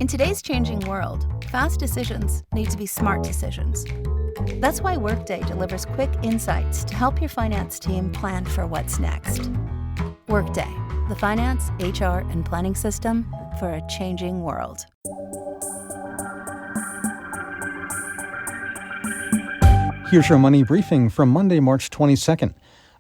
In today's changing world, fast decisions need to be smart decisions. That's why Workday delivers quick insights to help your finance team plan for what's next. Workday, the finance, HR, and planning system for a changing world. Here's your money briefing from Monday, March 22nd.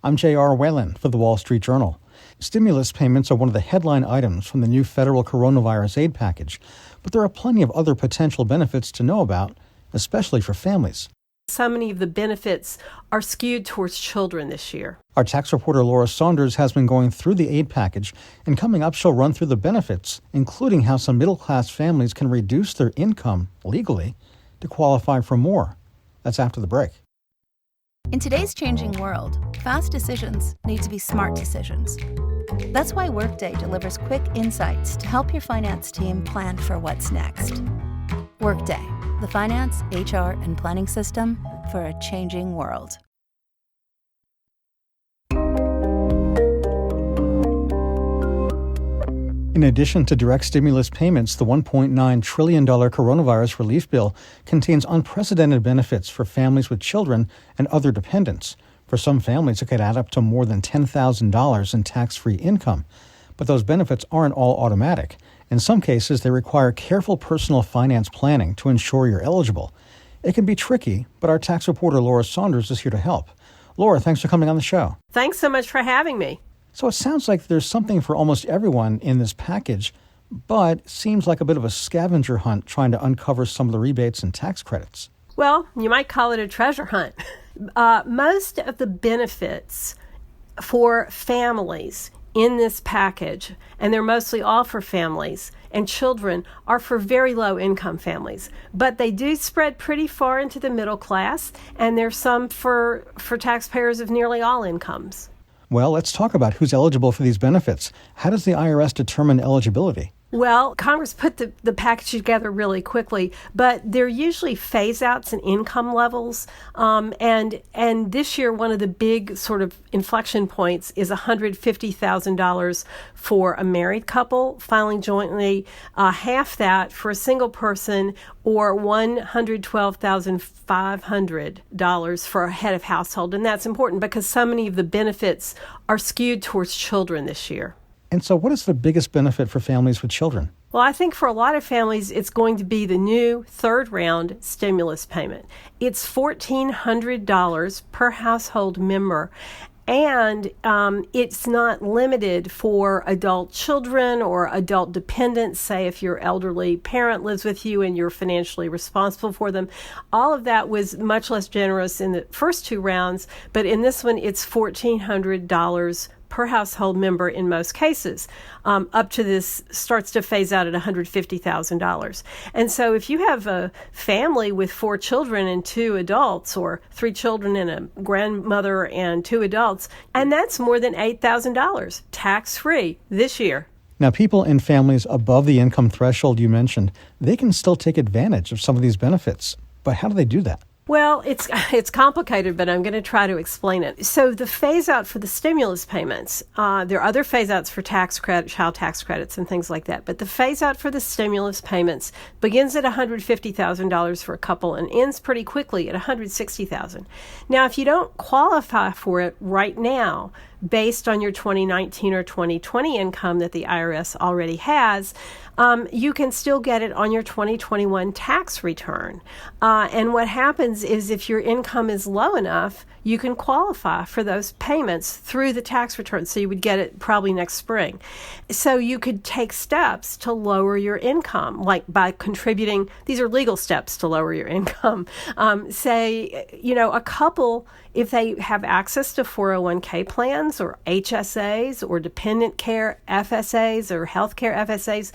I'm J.R. Whalen for the Wall Street Journal. Stimulus payments are one of the headline items from the new federal coronavirus aid package, but there are plenty of other potential benefits to know about, especially for families. So many of the benefits are skewed towards children this year. Our tax reporter Laura Saunders has been going through the aid package, and coming up she'll run through the benefits, including how some middle-class families can reduce their income legally to qualify for more. That's after the break. In today's changing world, fast decisions need to be smart decisions. That's why Workday delivers quick insights to help your finance team plan for what's next. Workday, the finance, HR, and planning system for a changing world. In addition to direct stimulus payments, the $1.9 trillion coronavirus relief bill contains unprecedented benefits for families with children and other dependents. For some families, it could add up to more than $10,000 in tax-free income. But those benefits aren't all automatic. In some cases, they require careful personal finance planning to ensure you're eligible. It can be tricky, but our tax reporter Laura Saunders is here to help. Laura, thanks for coming on the show. Thanks so much for having me. So it sounds like there's something for almost everyone in this package, but seems like a bit of a scavenger hunt trying to uncover some of the rebates and tax credits. Well, you might call it a treasure hunt. Most of the benefits for families in this package, and they're mostly all for families and children, are for very low income families. But they do spread pretty far into the middle class, and there's some for taxpayers of nearly all incomes. Well, let's talk about who's eligible for these benefits. How does the IRS determine eligibility? Well, Congress put the package together really quickly, but they're usually phase-outs in income levels. And this year, one of the big sort of inflection points is $150,000 for a married couple filing jointly, half that for a single person, or $112,500 for a head of household. And that's important because so many of the benefits are skewed towards children this year. And so what is the biggest benefit for families with children? Well, I think for a lot of families, it's going to be the new third round stimulus payment. It's $1,400 per household member. And it's not limited for adult children or adult dependents, say if your elderly parent lives with you and you're financially responsible for them. All of that was much less generous in the first two rounds, but in this one, it's $1,400 per household member in most cases. Up to this starts to phase out at $150,000. And so if you have a family with 4 children and 2 adults, or 3 children and a grandmother and 2 adults, and that's more than $8,000 tax-free this year. Now, people in families above the income threshold you mentioned, they can still take advantage of some of these benefits. But how do they do that? Well, it's complicated, but I'm going to try to explain it. So the phase-out for the stimulus payments, there are other phase-outs for tax credit, child tax credits, and things like that. But the phase-out for the stimulus payments begins at $150,000 for a couple and ends pretty quickly at $160,000. Now, if you don't qualify for it right now, based on your 2019 or 2020 income that the IRS already has, you can still get it on your 2021 tax return. And what happens is if your income is low enough, you can qualify for those payments through the tax return. So you would get it probably next spring. So you could take steps to lower your income, like by contributing. These are legal steps to lower your income. Say, a couple, if they have access to 401k plans or HSAs or dependent care FSAs or healthcare FSAs,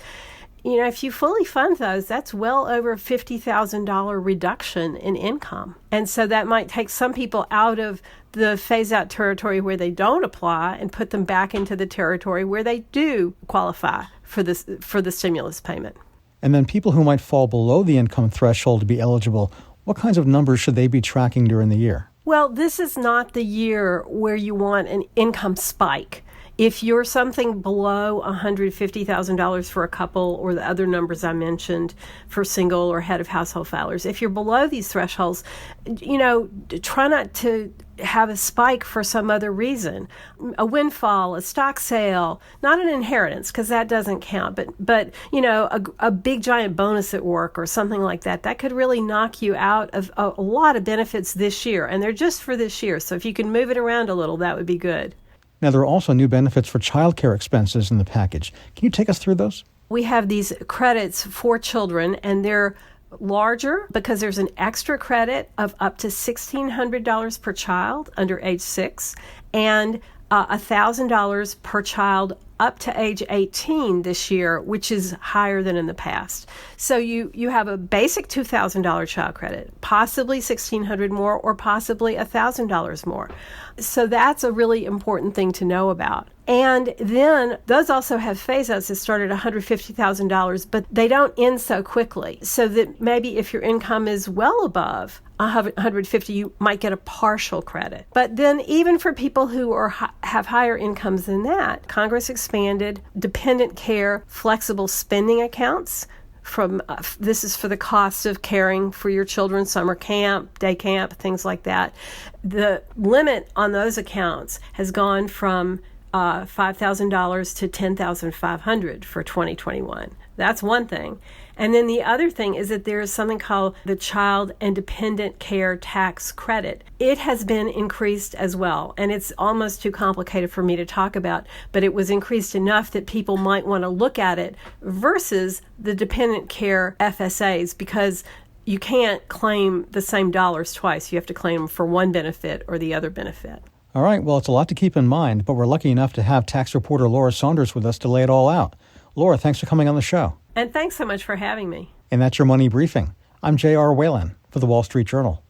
if you fully fund those, that's well over $50,000 reduction in income. And so that might take some people out of the phase-out territory where they don't apply and put them back into the territory where they do qualify for the stimulus payment. And then people who might fall below the income threshold to be eligible, what kinds of numbers should they be tracking during the year? Well, this is not the year where you want an income spike. If you're something below $150,000 for a couple, or the other numbers I mentioned for single or head of household filers, if you're below these thresholds, try not to have a spike for some other reason. A windfall, a stock sale, not an inheritance, because that doesn't count, but a big giant bonus at work or something like that. That could really knock you out of a lot of benefits this year, and they're just for this year. So if you can move it around a little, that would be good. Now, there are also new benefits for childcare expenses in the package. Can you take us through those? We have these credits for children, and they're larger because there's an extra credit of up to $1,600 per child under age 6 and $1,000 per child up to age 18 this year, which is higher than in the past. So you have a basic $2,000 child credit, possibly $1,600 more, or possibly $1,000 more. So that's a really important thing to know about. And then those also have phase-outs that start at $150,000, but they don't end so quickly. So that maybe if your income is well above $150,000, you might get a partial credit. But then even for people who have higher incomes than that, Congress expanded dependent care flexible spending accounts. This is for the cost of caring for your children, summer camp, day camp, things like that. The limit on those accounts has gone from $5,000 to $10,500 for 2021. That's one thing. And then the other thing is that there is something called the Child and Dependent Care Tax Credit. It has been increased as well, and it's almost too complicated for me to talk about, but it was increased enough that people might want to look at it versus the dependent care FSAs, because you can't claim the same dollars twice. You have to claim them for one benefit or the other benefit. All right, well, it's a lot to keep in mind, but we're lucky enough to have tax reporter Laura Saunders with us to lay it all out. Laura, thanks for coming on the show. And thanks so much for having me. And that's your Money Briefing. I'm J.R. Whalen for the Wall Street Journal.